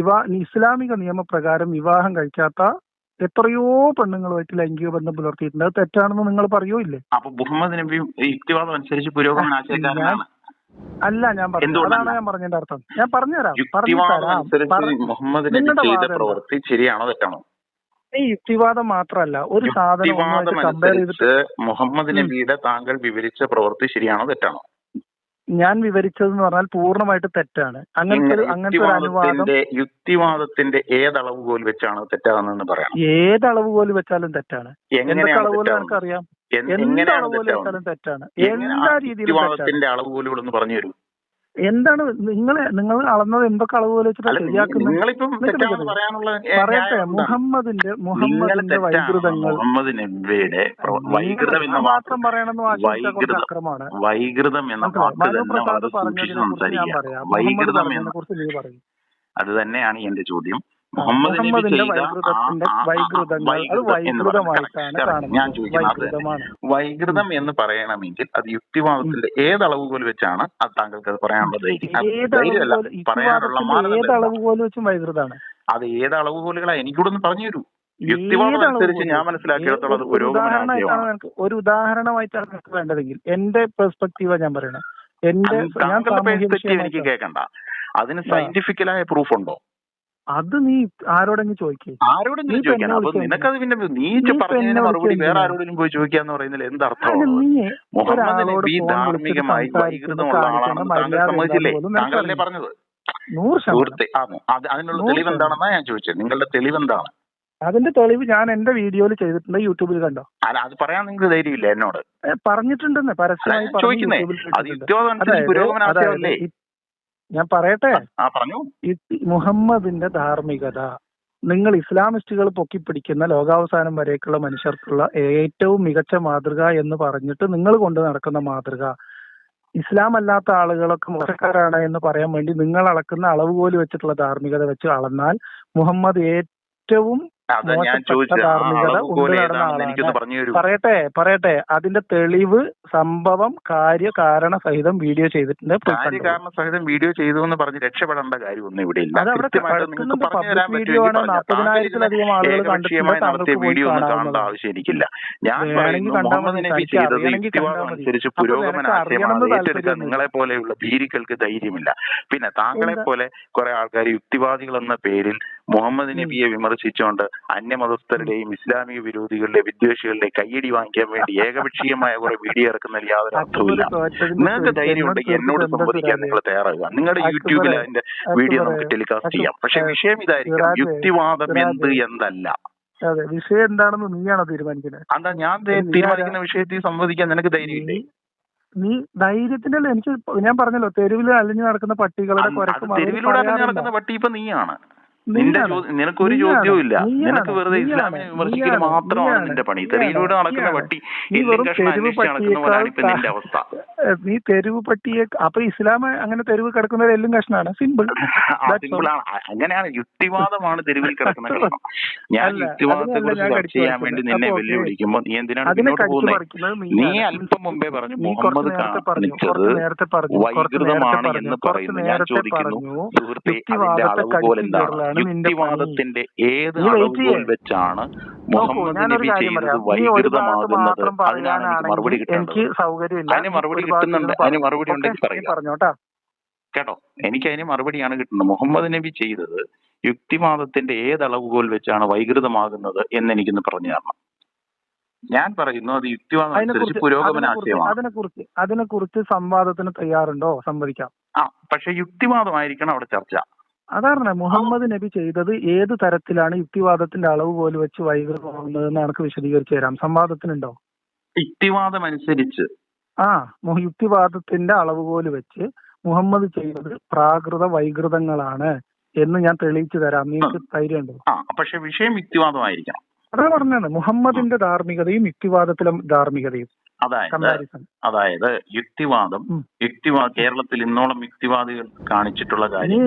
ഇസ്ലാമിക നിയമപ്രകാരം വിവാഹം കഴിക്കാത്ത എത്രയോ പെണ്ണുങ്ങളുമായിട്ട് ലൈംഗിക ബന്ധം പുലർത്തിയിട്ടുണ്ട്. അത് തെറ്റാണെന്ന് നിങ്ങൾ പറയോ ഇല്ലേ? അപ്പൊ മുഹമ്മദ് നബി യുക്തിവാദം അനുസരിച്ച് പുരോഗമന ആശയക്കാരനാണ് അല്ല. ഞാൻ പറഞ്ഞു, അതാണ് ഞാൻ പറഞ്ഞതിന്റെ അർത്ഥം. ഞാൻ പറഞ്ഞുതരാം. മുഹമ്മദ് നബി ചെയ്ത പ്രവൃത്തി ശരിയാണോ തെറ്റാണോ? ഈ യുക്തിവാദം മാത്രമല്ല, ഒരു സാധനം മുഹമ്മദ് നബിയുടെ താങ്കൾ വിവരിച്ച പ്രവൃത്തി ശരിയാണോ തെറ്റാണോ? ഞാൻ വിവരിച്ചതെന്ന് പറഞ്ഞാൽ പൂർണ്ണമായിട്ട് തെറ്റാണ്. അങ്ങനത്തെ ഒരു അനുവാദം യുക്തിവാദത്തിന്റെ ഏത് അളവുകോൽ വെച്ചാണ് തെറ്റാണെന്ന് പറയാം. ഏത് അളവുകോൽ വെച്ചാലും തെറ്റാണ്. എന്തൊക്കെ അളവുകോൽ എനിക്കറിയാം. എന്ത് അളവുകോൽ വെച്ചാലും തെറ്റാണ്. എല്ലാ രീതിയിലും അളവുകോലുകൾ ഒന്ന് പറഞ്ഞു തരൂ. എന്താണ് നിങ്ങൾ അളന്നത്? എന്തൊക്കെ അളവുകോൽ വെച്ചിട്ട് ശരിയാക്കുന്നത്? പറയട്ടെ. മുഹമ്മദിന്റെ വൈകൃതങ്ങൾ മാത്രം പറയണമെന്ന് ആശിച്ച അക്രമമാണ്. മനുപ്രസാദ് പറഞ്ഞതിനെ കുറിച്ച് ഞാൻ പറയാം. മുഹമ്മദ് പറഞ്ഞതിനെ കുറിച്ച് നീ പറയും. അത് തന്നെയാണ് എന്റെ ചോദ്യം. മുഹമ്മദിന്റെ വൈകൃതങ്ങൾ അത് വൈകൃതമായിട്ടാണ് കാണുന്നത്. വൈകൃതം എന്ന് പറയണമെങ്കിൽ അത് യുക്തിവാദത്തിന്റെ ഏത് അളവുകോൽ വെച്ചാണ് അത് താങ്കൾക്ക് അത് പറയാനുള്ള ഏത് അളവുകോൽ വെച്ചും വൈകൃതമാണ്. അത് ഏത് അളവുകോലുകളാ എനിക്കൂടെ ഒന്ന് പറഞ്ഞു തരൂ. യുക്തിവാദം അനുസരിച്ച് ഞാൻ മനസ്സിലാക്കിയിടത്തോളം ഒരു ഉദാഹരണമായിട്ടാണ് നിങ്ങൾക്ക് വേണ്ടതെങ്കിൽ എന്റെ പെർസ്പെക്റ്റീവാ ഞാൻ പറയണത്. എനിക്ക് കേൾക്കണ്ട. അതിന് സയന്റിഫിക്കലായ പ്രൂഫ് ഉണ്ടോ? അത് നീ ആരോടെങ്കിലും ചോദിക്കേ. ആരോടെങ്കിലും ചോദിക്കാൻ. അപ്പൊ നിനക്കത് പിന്നെ നീ പറഞ്ഞതിന് മറുപടി വേറെ ആരോടെങ്കിലും പോയി ചോദിക്കാന്ന് പറയുന്നതിൽ എന്തർത്ഥമാണ്? മുഹമ്മദ് നബി ധാർമ്മികമായി വൈകൃതമുള്ള ആളാണെന്ന് താങ്കൾ സമ്മതിച്ചില്ലേ? താങ്കളല്ലേ പറഞ്ഞത്? സുഹൃത്തെ അതിനുള്ള തെളിവ് എന്താണെന്നാ ഞാൻ ചോദിച്ചത്. നിങ്ങളുടെ തെളിവ് എന്താണ്? അതിന്റെ തെളിവ് ഞാൻ എന്റെ വീഡിയോയിൽ ചെയ്തിട്ടുണ്ട്. യൂട്യൂബിൽ കണ്ടോ? അല്ല, അത് പറയാൻ നിങ്ങൾക്ക് ധൈര്യമില്ല എന്നോട്? പറഞ്ഞിട്ടുണ്ടെന്ന് പരസ്യമായി ചോദിക്കുന്നേ. പുരോഗമനാശയമല്ലേ? ഞാൻ പറയട്ടെ. പറഞ്ഞു. മുഹമ്മദിന്റെ ധാർമ്മികത നിങ്ങൾ ഇസ്ലാമിസ്റ്റുകൾ പൊക്കിപ്പിടിക്കുന്ന ലോകാവസാനം വരേക്കുള്ള മനുഷ്യർക്കുള്ള ഏറ്റവും മികച്ച മാതൃക എന്ന് പറഞ്ഞിട്ട് നിങ്ങൾ കൊണ്ട് നടക്കുന്ന മാതൃക, ഇസ്ലാം അല്ലാത്ത ആളുകളൊക്കെ മോശക്കാരാണ് എന്ന് പറയാൻ വേണ്ടി നിങ്ങൾ അളക്കുന്ന അളവുകോല് വെച്ചിട്ടുള്ള ധാർമ്മികത വെച്ച് അളന്നാൽ മുഹമ്മദ് ഏറ്റവും മോശപ്പെട്ട ധാർമ്മികത കൊണ്ടുനടന്ന ആളാണ്. പറയട്ടെ. അതിന്റെ തെളിവ് സംഭവം കാര്യകാരണ സഹിതം വീഡിയോ ചെയ്തിട്ടുണ്ട്. കാര്യകാരണസഹിതം വീഡിയോ ചെയ്തു എന്ന് പറഞ്ഞ് രക്ഷപ്പെടേണ്ട കാര്യമൊന്നും ഇവിടെ ഇല്ല. വീഡിയോ ആണ്. 40,000-ലധികം ആളുകൾ നടത്തിയ വീഡിയോ ഒന്നും കാണേണ്ട ആവശ്യം എനിക്കില്ല. ഞാൻ മുഹമ്മദ് നബി ചെയ്തത് യുക്തിവാദം അനുസരിച്ച് പുരോഗമനാശയമാണ്. ഏറ്റെടുക്കാൻ നിങ്ങളെ പോലെയുള്ള ഭീരുക്കൾക്ക് ധൈര്യമില്ല. പിന്നെ താങ്കളെ പോലെ കുറെ ആൾക്കാർ യുക്തിവാദികൾ എന്ന പേരിൽ മുഹമ്മദ് നബിയെ വിമർശിച്ചുകൊണ്ട് അന്യമതസ്ഥരുടെയും ഇസ്ലാമിക വിരോധികളുടെ വിദ്വേഷികളുടെ കയ്യടി വാങ്ങിക്കാൻ വേണ്ടി ഏകപക്ഷീയമായ കുറെ വീഡിയോ ഇറക്കുന്നതിൽ യാതൊരു അർത്ഥവുമില്ല. നിങ്ങൾക്ക് ധൈര്യം ഉണ്ടെങ്കിൽ എന്നോട് സംവദിക്കാൻ നിങ്ങൾ തയ്യാറാകുക. നിങ്ങളുടെ യൂട്യൂബിൽ അതിന്റെ വീഡിയോ നമുക്ക് ടെലികാസ്റ്റ് ചെയ്യാം. പക്ഷെ വിഷയം ഇതായിരിക്കും, യുക്തിവാദം എന്തല്ല. അതെ, വിഷയം എന്താണെന്ന് നീയാണോ തീരുമാനിക്കുന്നത്? അതാ ഞാൻ തീരുമാനിക്കുന്ന വിഷയത്തിൽ സംവദിക്കാൻ നിനക്ക് ധൈര്യമില്ലേ? നീ ധൈര്യത്തിന്റെ എനിക്ക് ഞാൻ പറഞ്ഞല്ലോ, തെരുവിൽ അലിഞ്ഞു നടക്കുന്ന പട്ടികളുടെ തെരുവിലൂടെ അലിഞ്ഞു നടക്കുന്ന പട്ടി ഇപ്പൊ നീയാണ്. നിനക്കൊരു ചോദ്യവും ഇല്ല. നിനക്ക് വെറുതെ ഇസ്ലാമിനെ വിമർശിക്കുക മാത്രമാണ് നിന്റെ പണി. തെരുവിലൂടെ നടക്കുന്ന പട്ടി എല്ലും കഷ്ണം അന്വേഷിച്ച് നടക്കുന്നവരാണ് ഇപ്പൊ നിന്റെ അവസ്ഥ. നീ തെരുവ് പട്ടിയെ അപ്പൊ ഇസ്ലാം അങ്ങനെ തെരുവ് കിടക്കുന്ന എല്ലും കഷ്ണാണ്. സിമ്പിളാണ്. അങ്ങനെയാണ്. യുക്തിവാദമാണ് തെരുവിൽ കിടക്കുന്ന കഷ്ണം. ഞാൻ യുക്തിവാദത്തെ കുറിച്ച് ചർച്ച ചെയ്യാൻ വേണ്ടി നിന്നെ വെല്ലുവിളിക്കുമ്പോ നീ എന്തിനാണ് മുന്നോട്ട് പോകുന്നത്? നീ അല്പം മുമ്പേ പറഞ്ഞു മുഹമ്മദ് കാണിച്ചത് വൈകൃതമാണ് എന്ന് പറയുന്നു. ഞാൻ ചോദിക്കുന്നു സുഹൃത്തെ, അതിന്റെ അളവുകോൽ എന്താണ്? യുക്തിവാദത്തിന്റെ ഏത് അളവുകോൽ വെച്ചാണ് മുഹമ്മദ് നബി ചെയ്തത് വൈകൃതമാകുന്നത്? അതിനാണ് എനിക്ക് മറുപടി കിട്ടുന്നത്. അതിന് മറുപടി കിട്ടുന്നുണ്ട്. അതിന് മറുപടി ഉണ്ടെങ്കിൽ പറയുക കേട്ടോ. എനിക്ക് അതിന് മറുപടിയാണ് കിട്ടുന്നത്. മുഹമ്മദ് നബി ചെയ്തത് യുക്തിവാദത്തിന്റെ ഏത് അളവുകോൽ വെച്ചാണ് വൈകൃതമാകുന്നത് എന്ന് എനിക്കൊന്ന് പറഞ്ഞു തരണം. ഞാൻ പറയുന്നു അത് യുക്തിവാദം അനുസരിച്ച് പുരോഗമനാശയമാണ്. അതിനെക്കുറിച്ച് സംവാദത്തിന് തയ്യാറുണ്ടോ? സംവദിക്കാം. പക്ഷെ യുക്തിവാദമായിരിക്കണം അവിടെ ചർച്ച. അതാണ് മുഹമ്മദ് നബി ചെയ്തത് ഏത് തരത്തിലാണ് യുക്തിവാദത്തിന്റെ അളവുകോൽ വെച്ച് വൈകൃതമാകുന്നത് എന്ന് എനിക്ക് വിശദീകരിച്ചു തരാം. സംവാദത്തിനുണ്ടോ? യുക്തിവാദം അനുസരിച്ച് യുക്തിവാദത്തിന്റെ അളവുകോൽ വെച്ച് മുഹമ്മദ് ചെയ്തത് പ്രാകൃത വൈകൃതങ്ങളാണ് എന്ന് ഞാൻ തെളിയിച്ചു തരാം. നിങ്ങൾക്ക് ധൈര്യമുണ്ടോ? പക്ഷെ വിഷയം യുക്തിവാദമായിരിക്കണം. അതാ പറഞ്ഞത്, മുഹമ്മദിന്റെ ധാർമ്മികതയും യുക്തിവാദത്തിലും ധാർമ്മികതയും. അതായത് യുക്തിവാദം കേരളത്തിൽ ഇന്നോളം യുക്തിവാദികൾ കാണിച്ചിട്ടുള്ള കാര്യം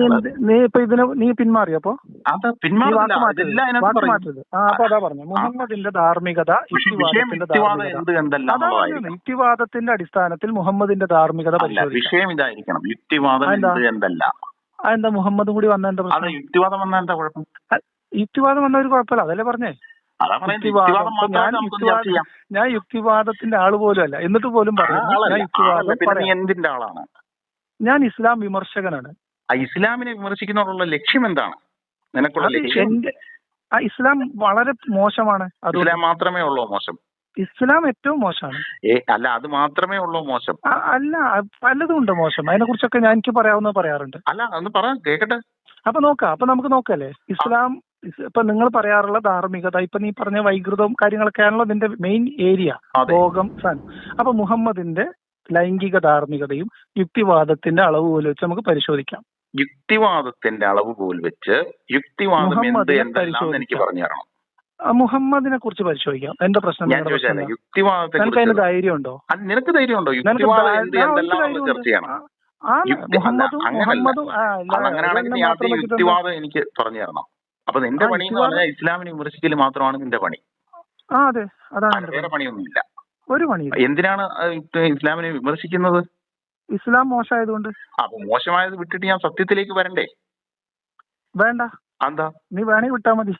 നീ പിന്മാറിയപ്പോ അത് പിന്മാറില്ല. അതാ പറഞ്ഞു മുഹമ്മദിന്റെ ധാർമ്മികത യുക്തിവാദത്തിന്റെ അടിസ്ഥാനത്തിൽ മുഹമ്മദിന്റെ ധാർമ്മികത വിഷയം ഇതായിരിക്കണം. യുക്തിവാദം എന്തല്ല. അതെന്താ മുഹമ്മദും കൂടി വന്ന എന്താ പ്രശ്നം? യുക്തിവാദം വന്ന എന്താ കുഴപ്പം? യുക്തിവാദം വന്ന ഒരു കുഴപ്പമില്ല, അതല്ലേ പറഞ്ഞേ. ഞാൻ യുക്തിവാദത്തിന്റെ ആള് പോലും അല്ല, എന്നിട്ട് പോലും പറയുന്നു എന്തിന്റെ ആളാണ്? ഞാൻ ഇസ്ലാം വിമർശകനാണ്. ഇസ്ലാമിനെ വിമർശിക്കുന്നതിനുള്ള ലക്ഷ്യം എന്താണ്? നിനക്കുള്ള ലക്ഷ്യം? ഇസ്ലാം വളരെ മോശമാണ്. ഇസ്ലാം മാത്രമേ ഉള്ളൂ മോശം? ഇസ്ലാം ഏറ്റവും മോശമാണ്. അല്ല, അത് മാത്രമേ ഉള്ളൂ മോശം? അല്ല, പലതും ഉണ്ട് മോശം. അതിനെ കുറിച്ചൊക്കെ ഞാൻ എനിക്ക് പറയാവുന്നത് പറയാറുണ്ട്. അല്ല, ഒന്ന് പറ കേക്കട്ടെ. അപ്പൊ നമുക്ക് നോക്കല്ലേ ഇസ്ലാം. ഇപ്പൊ നിങ്ങൾ പറയാറുള്ള ധാർമ്മികത, ഇപ്പൊ നീ പറഞ്ഞ വൈകൃതവും കാര്യങ്ങളൊക്കെയാണല്ലോ നിന്റെ മെയിൻ ഏരിയ, ഭോഗം സാധനം. അപ്പൊ മുഹമ്മദിന്റെ ലൈംഗിക ധാർമ്മികതയും യുക്തിവാദത്തിന്റെ അളവ് പോലെ വെച്ച് നമുക്ക് പരിശോധിക്കാം. യുക്തിവാദത്തിന്റെ അളവ് പോലെ വെച്ച് യുക്തിവാദം എനിക്ക് പറഞ്ഞു തരണം. മുഹമ്മദിനെ കുറിച്ച് പരിശോധിക്കാം. എന്താ പ്രശ്നം? യുക്തിവാദത്തെ നിനക്ക് ധൈര്യമുണ്ടോ? നിനക്ക് ധൈര്യമുണ്ടോ? യുക്തിവാദം എനിക്ക് പറഞ്ഞു തരണം. അപ്പൊ നിന്റെ പണി എന്ന് പറഞ്ഞാൽ ഇസ്ലാമിനെ വിമർശിക്കൽ മാത്രമാണ് നിന്റെ പണി. അതെ, അതാണ്. വേറെ പണിയൊന്നുമില്ല. ഒരു പണി. എന്തിനാണ് ഇസ്ലാമിനെ വിമർശിക്കുന്നത്? ഇസ്ലാം മോശമായതുകൊണ്ട്. അപ്പൊ മോശമായത് വിട്ടിട്ട് ഞാൻ സത്യത്തിലേക്ക് വരണ്ടേ? വേണ്ട. എന്താ? നീ വേണമെങ്കിൽ വിട്ടാ മതി.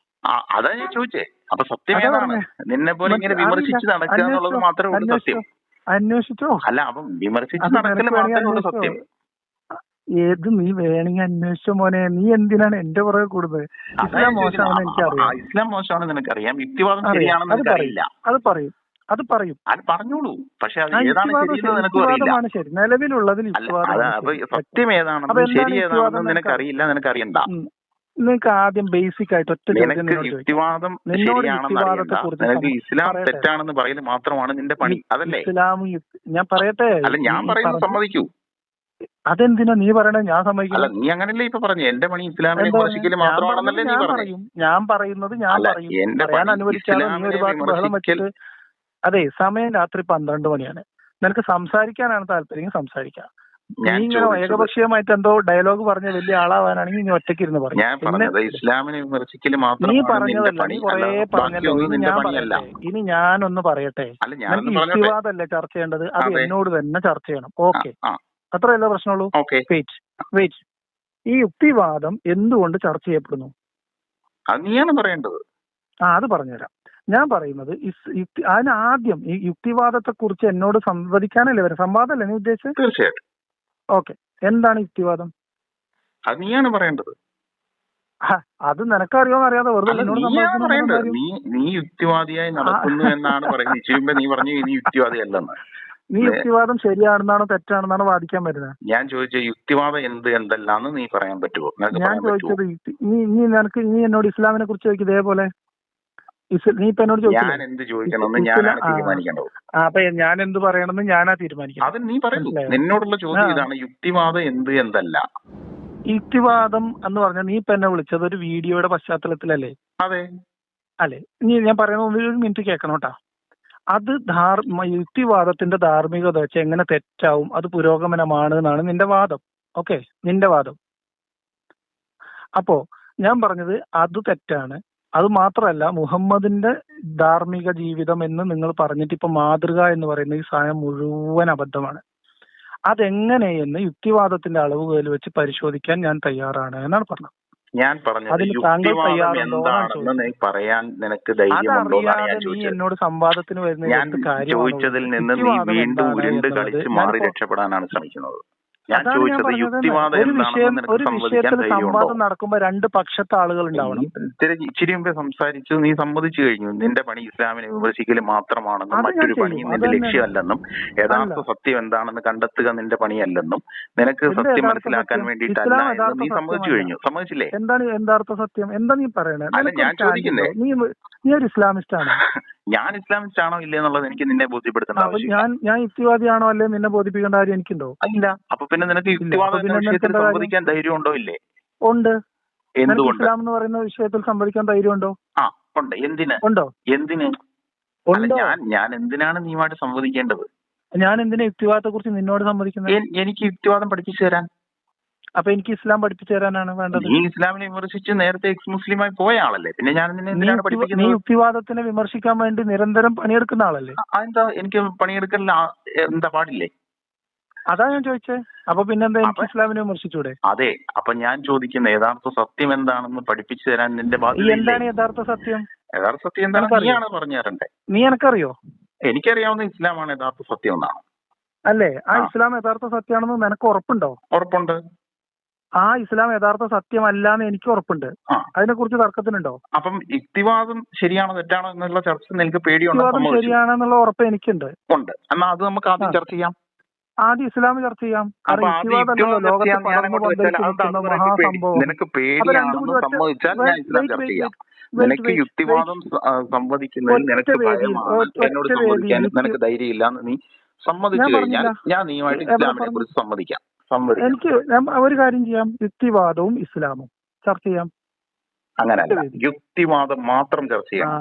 അതാ ഞാൻ ചോദിച്ചേ. അപ്പൊ സത്യം ഏതാണ്? നിന്നെ പോലെ ഇങ്ങനെ വിമർശിച്ച് നടക്കുക എന്നുള്ളത് മാത്രമേ ഉള്ളൂ സത്യം. അന്വേഷിച്ചോ? അല്ല, അപ്പം വിമർശിച്ച് നടക്കൽ മാത്രമേ ഉള്ളൂ സത്യം. ഏത് നീ വേണമെങ്കിൽ അന്വേഷിച്ചോ മോനെ. നീ എന്തിനാണ് എന്റെ പുറകെ കൂടുന്നത്? ഇസ്ലാം മോശമാണെന്ന് എനിക്കറിയാം. ഇസ്ലാം മോശമാണെന്ന് നിനക്കറിയാം. യുക്തിവാദം ശരിയാണെന്ന് എനിക്കറിയില്ല. അത് പറയും. അത് പറഞ്ഞോളൂ. പക്ഷെ അത് ഏതാണ് ശരിയെന്ന് നിനക്കും അറിയില്ല. ശരി, നിലവിലുള്ളതിൽ സത്യം ഏതാണെന്നും ശരി ഏതാണെന്നും നിനക്കറിയില്ല, നിനക്കറിയണ്ട. നിനക്ക് ആദ്യം ബേസിക് ആയിട്ട് ഒറ്റ യുക്തിവാദം ശരിയാണെന്ന് അറിയണ്ട. നിനക്ക് ഇസ്ലാം തെറ്റാണെന്ന് പറയുന്നത് മാത്രമാണ് നിന്റെ പണി, അതല്ലേ? ഇസ്ലാം ഞാൻ പറയട്ടെ. അല്ല, ഞാൻ പറയുന്നത് സമ്മതിക്കൂ. അതെന്തിനാ നീ പറയണേ? ഞാൻ സമ്മതിക്കില്ല. നീ അങ്ങനല്ലേ ഇപ്പൊ പറഞ്ഞു? എന്റെ പണി ഇസ്ലാമിനെ വിമർശിക്കല് മാത്രമാണെന്നല്ലേ നീ പറഞ്ഞു? ഞാൻ പറയുന്നത് ഞാൻ പറയും. പറയാൻ അനുവദിക്കാതെ നീ ഒരുപാട് ബഹളം വെച്ചിട്ട്. അതെ, സമയം രാത്രി 12 മണിയാണ്. നിനക്ക് സംസാരിക്കാനാണ് താല്പര്യം, സംസാരിക്കാം. നീ ഇങ്ങനെ ഏകപക്ഷീയമായിട്ട് എന്തോ ഡയലോഗ് പറഞ്ഞ വലിയ ആളാവാനാണെങ്കിൽ നീ ഒറ്റയ്ക്ക് ഇരുന്ന് പറഞ്ഞു. നീ പറഞ്ഞതല്ല, നീ കുറെ പറഞ്ഞല്ലോ. ഇനി ഞാനൊന്ന് പറയട്ടെ. യുക്തിവാദമല്ലേ ചർച്ച ചെയ്യേണ്ടത്? അത് എന്നോട് തന്നെ ചർച്ച ചെയ്യണം. ഓക്കെ, അത്രയല്ലേ പ്രശ്നമുള്ളൂ. വെയിറ്റ്. ഈ യുക്തിവാദം എന്തുകൊണ്ട് ചർച്ച ചെയ്യപ്പെടുന്നു? നീയാണ് പറയേണ്ടത്. അത് പറഞ്ഞുതരാം. ഞാൻ പറയുന്നത് അതിനാദ്യം ഈ യുക്തിവാദത്തെ കുറിച്ച് എന്നോട് സംവദിക്കാനല്ലേ വരും? സംവാദമല്ലേ നീ ഉദ്ദേശിച്ചത്? തീർച്ചയായിട്ടും. ഓക്കെ, എന്താണ് യുക്തിവാദം? അത് നീയാണ് പറയേണ്ടത്. അത് നിനക്കറിയോന്ന് അറിയാതെ വെറുതെ നീ യുക്തിവാദിയായി നടക്കുന്നു എന്നാണ് പറയുന്നത്. നീ പറഞ്ഞു നീ യുക്തിവാദിയല്ലെന്ന്. നീ യുക്തിവാദം ശരിയാണെന്നാണോ തെറ്റാണെന്നാണോ വാദിക്കാൻ വരുന്നത്? ഞാൻ ചോദിച്ച യുക്തിവാദം എന്തെല്ലാന്ന് നീ പറയാൻ പറ്റുമോ? ഞാൻ ചോദിച്ചത് നീ എന്നോട് ഇസ്ലാമിനെ കുറിച്ച് ചോദിക്കും ഇതേപോലെ. നീ ഇപ്പൊ എന്നോട് ഞാൻ എന്ത് ചോദിക്കണമെന്ന് ഞാനാണ് തീരുമാനിക്കേണ്ടത്. അപ്പൊ ഞാൻ എന്ത് പറയണമെന്ന് ഞാനാ തീരുമാനിക്കുന്നത്. അത് നീ പറയൂ. നിന്നോടുള്ള ചോദ്യം ഇതാണ്, യുക്തിവാദം എന്തല്ല? യുക്തിവാദം എന്ന് പറഞ്ഞാൽ നീ ഇപ്പൊ എന്നെ വിളിച്ചത് ഒരു വീഡിയോയുടെ പശ്ചാത്തലത്തിലല്ലേ? അതെ. അല്ലെ? ഞാൻ പറയുന്നത് ഒരു മിനിറ്റ് കേൾക്കണം കേട്ടാ. അത് യുക്തിവാദത്തിന്റെ ധാർമ്മികത വെച്ച് എങ്ങനെ തെറ്റാവും? അത് പുരോഗമനമാണ് എന്നാണ് നിന്റെ വാദം. ഓക്കെ, നിന്റെ വാദം. അപ്പോ ഞാൻ പറഞ്ഞത് അത് തെറ്റാണ്. അത് മാത്രമല്ല, മുഹമ്മദിന്റെ ധാർമ്മിക ജീവിതം എന്ന് നിങ്ങൾ പറഞ്ഞിട്ട് ഇപ്പൊ മാതൃക എന്ന് പറയുന്ന ഈ സാധനം മുഴുവൻ അബദ്ധമാണ്. അതെങ്ങനെയെന്ന് യുക്തിവാദത്തിന്റെ അളവുകോൽ വെച്ച് പരിശോധിക്കാൻ ഞാൻ തയ്യാറാണ് എന്നാണ് പറഞ്ഞത്. ഞാൻ പറഞ്ഞത് യുക്തിവാദം എന്താണെന്ന് പറയാൻ നിനക്ക് ധൈര്യമുണ്ടോ എന്നാണ് ഞാൻ ചോദിച്ചത്. എന്നോട് സംവാദത്തിന് വരുന്ന ഞാൻ ചോദിച്ചതിൽ നിന്ന് നീ വീണ്ടും ഉരുണ്ട് കളിച്ച് മാറി രക്ഷപ്പെടാനാണ് ശ്രമിക്കുന്നത്. ഞാൻ ചോദിച്ചത് യുക്തിവാദം എന്താണെന്ന് നിനക്ക് സംവദിക്കാൻ ധൈര്യമുണ്ടോ? നടക്കുമ്പോ രണ്ട് പക്ഷത്തെ ആളുകൾ ഉണ്ടാവണം. ഇച്ചിരി മുമ്പേ സംസാരിച്ചു, നീ സമ്മതിച്ചു കഴിഞ്ഞു. നിന്റെ പണി ഇസ്ലാമിനെ വിമർശിക്കൽ മാത്രമാണെന്നും മറ്റൊരു പണിയും നിന്റെ ലക്ഷ്യമല്ലെന്നും യഥാർത്ഥ സത്യം എന്താണെന്ന് കണ്ടെത്തുക നിന്റെ പണിയല്ലെന്നും നിനക്ക് സത്യം മനസ്സിലാക്കാൻ വേണ്ടിയിട്ടല്ല എന്ന് നീ സമ്മതിച്ചു കഴിഞ്ഞു. സമ്മതിച്ചില്ലേ? എന്താണ് യഥാർത്ഥ സത്യം? എന്താ നീ പറയണേ? അല്ല, ഞാൻ ചോദിക്കുന്നേ, നീ ഒരു ഇസ്ലാമിസ്റ്റ് ആണോ? ഞാൻ ഇസ്ലാമിസ്റ്റ് ആണോ ഇല്ല എന്നുള്ളത് എനിക്ക് നിന്നെ ബോധ്യപ്പെടുത്തേണ്ട ആവശ്യമില്ല. ഞാൻ യുക്തിവാദിയാണോ അല്ലേ നിന്നെ ബോധിപ്പിക്കേണ്ട കാര്യം എനിക്കുണ്ടോ? ഇല്ല. അപ്പൊ പിന്നെ നിനക്ക് യുക്തിവാദ വിഷയത്തിൽ സംവദിക്കാൻ ധൈര്യമുണ്ടോ? ഇല്ലേ? ഉണ്ട്. എന്തുകൊണ്ട്? ഇസ്ലാം എന്ന് പറയുന്ന വിഷയത്തിൽ സംവദിക്കാൻ ധൈര്യമുണ്ടോ? ഉണ്ട്. എന്തിന്? ഉണ്ടോ? എന്തിന്? ഞാൻ എന്തിനാണ് നീയുമായിട്ട് സംവദിക്കേണ്ടത്? ഞാൻ എന്തിനാ യുക്തിവാദത്തെ കുറിച്ച് നിന്നോട് സംവദിക്കുന്നത്? എനിക്ക് യുക്തിവാദം പഠിപ്പിച്ചു തരാൻ. അപ്പൊ എനിക്ക് ഇസ്ലാം പഠിപ്പിച്ചു തരാനാണ് വേണ്ടത്. നീ ഇസ്ലാമിനെ വിമർശിച്ച് നേരത്തെ എക്സ് മുസ്ലിമായി പോയ ആളല്ലേ, പിന്നെ ഞാൻ എന്തിനാണ് പഠിപ്പിക്കുന്നത്? നീ യുക്തിവാദത്തിനെ വിമർശിക്കാൻ വേണ്ടി നിരന്തരം പണിയെടുക്കുന്ന ആളല്ലേ? അതെന്താ? എനിക്ക് പണിയെടുക്കൽ എന്താ പാടില്ലേ? അതാ ഞാൻ ചോദിച്ചേ. അപ്പൊ പിന്നെന്താ എനിക്ക് ഇസ്ലാമിനെ വിമർശിച്ചൂടെ? അതെ. അപ്പൊ ഞാൻ ചോദിക്കുന്ന യഥാർത്ഥ സത്യം എന്താണെന്ന് പഠിപ്പിച്ചു തരാൻ നിന്റെ ബാധ്യത. എന്താണ് യഥാർത്ഥ സത്യം? യഥാർത്ഥ സത്യം എന്താണ് നീയാണ് പറഞ്ഞു തരണ്ടേ. നീ എനക്കറിയോ? എനിക്കറിയാവുന്ന ഇസ്ലാമാണ് യഥാർത്ഥ സത്യം എന്നാണ്. അല്ലേ? ആ ഇസ്ലാം യഥാർത്ഥ സത്യമാണെന്ന് നിനക്ക് ഉറപ്പുണ്ടോ? ഉറപ്പുണ്ട്. ആ ഇസ്ലാം യഥാർത്ഥ സത്യമല്ല എന്ന് എനിക്ക് ഉറപ്പുണ്ട്. അതിനെ കുറിച്ച് തർക്കത്തിനുണ്ടോ? അപ്പം യുക്തിവാദം ശരിയാണോ തെറ്റാണോ എന്നുള്ള ചർച്ച നിനക്ക് പേടിയുണ്ടോ? ശരിയാണെന്നുള്ള ഉറപ്പ് എനിക്കുണ്ട്. എന്നാ അത് നമുക്ക് ആദ്യം ചർച്ച ചെയ്യാം. ആദ്യം ഇസ്ലാം ചർച്ച ചെയ്യാം. നിനക്ക് പേടിയാണെന്ന് സമ്മതിച്ചാൽ ഞാൻ ഇസ്ലാം ചർച്ച ചെയ്യാം. നിനക്ക് യുക്തിവാദം സമ്മതിക്കുന്നതിൽ നിനക്ക് ഭയമാണ്, എന്നോട് സമ്മതിക്കാൻ നിനക്ക് ധൈര്യം ഇല്ലാന്ന് നീ സമ്മതിച്ചു കഴിഞ്ഞാൽ ഞാൻ നീയുമായിട്ട് ഇസ്ലാമിനെ കുറിച്ച് സമ്മതിക്കാം. എനിക്ക് ഒരു കാര്യം ചെയ്യാം, യുക്തിവാദവും ഇസ്ലാമും ചർച്ച ചെയ്യാം. അങ്ങനല്ല, യുക്തിവാദം മാത്രം ചർച്ച ചെയ്യാം.